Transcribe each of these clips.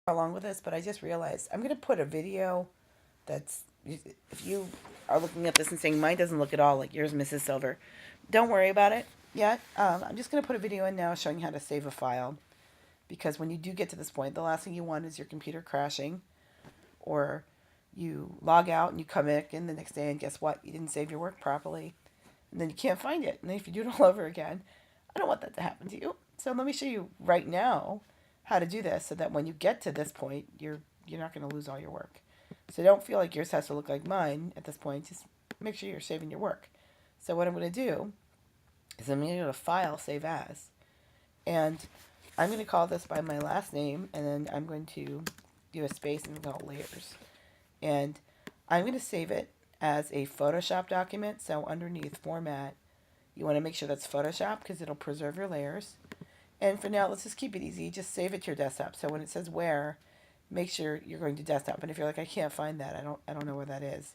along with this, but I just realized I'm going to put a video that's, if you are looking at this and saying mine doesn't look at all like yours, Mrs. Silver, don't worry about it yet. I'm just going to put a video in now showing how to save a file, because when you do get to this point, the last thing you want is your computer crashing, or you log out and you come back in the next day and guess what? You didn't save your work properly, and then you can't find it. And then if you do it all over again, I don't want that to happen to you. So let me show you right now how to do this so that when you get to this point, you're not going to lose all your work. So don't feel like yours has to look like mine at this point. Just make sure you're saving your work. So what I'm going to do is I'm going to go to File, Save As, and I'm going to call this by my last name, and then I'm going to do a space and call it Layers. And I'm going to save it as a Photoshop document. So underneath Format, you want to make sure that's Photoshop because it'll preserve your layers. And for now, let's just keep it easy. Just save it to your desktop. So when it says where, make sure you're going to desktop. And if you're like, I can't find that, I don't know where that is.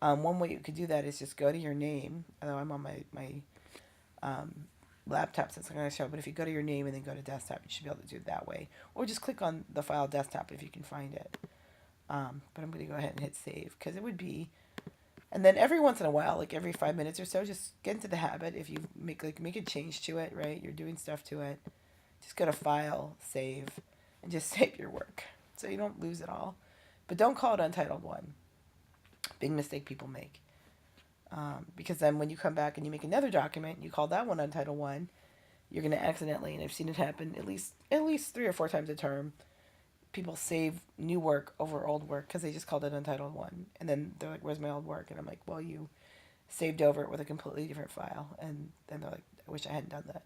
One way you could do that is just go to your name. Although I'm on my um, laptop, so it's not going to show. But if you go to your name and then go to desktop, you should be able to do it that way. Or just click on the file desktop if you can find it. But I'm going to go ahead and hit save because it would be. And then every once in a while, like every 5 minutes or so, just get into the habit. If you make a change to it, right? You're doing stuff to it. Just go to File, Save, and just save your work so you don't lose it all. But don't call it Untitled One. Big mistake people make. Because then when you come back and you make another document, you call that one Untitled One, you're going to accidentally, and I've seen it happen at least 3 or 4 times a term, people save new work over old work because they just called it Untitled One. And then they're like, where's my old work? And I'm like, well, you saved over it with a completely different file. And then they're like, I wish I hadn't done that.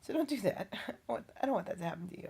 So don't do that. I don't want that to happen to you.